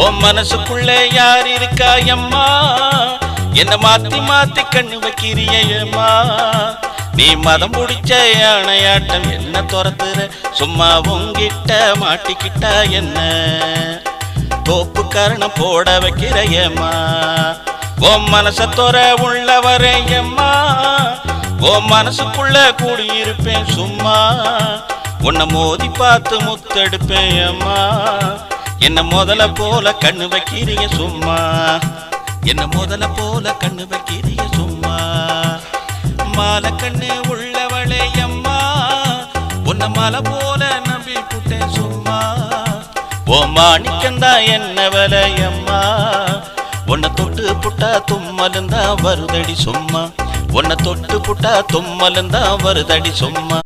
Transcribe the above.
உன் மனசுக்குள்ள யார் இருக்கா எம்மா? என்ன மாத்தி மாத்தி கண்ணு வைக்கிறியம்மா? நீ மதம் முடிச்ச யானையாட்டம் என்ன துரத்துற? சும்மா உங்கிட்ட மாட்டிக்கிட்டா என்ன? தோப்பு கரணம் போட வைக்கிறையம்மா. உன் மனச தொற உள்ள வரையம்மா. உன் மனசுக்குள்ள கூடியிருப்பேன் சும்மா. உன்னை மோதி பார்த்து முத்தெடுப்பேன் அம்மா. என்ன முதல போல கண்ணு வைக்கிறிய சும்மா. என்ன முதல போல கண்ணு வைக்கிறிய சும்மா. மாலை கண்ணு உள்ளவளே அம்மா. உன்னை மலை போல நம்பி புட்டேன் சும்மா. ஓ மாணிக்கந்தா என்ன வலையம்மா. உன்னை தொட்டு புட்டா தும்மலுந்தா வருதடி சும்மா. உன்னை தொட்டு புட்டா தும்மலுந்தா வருதடி சும்மா.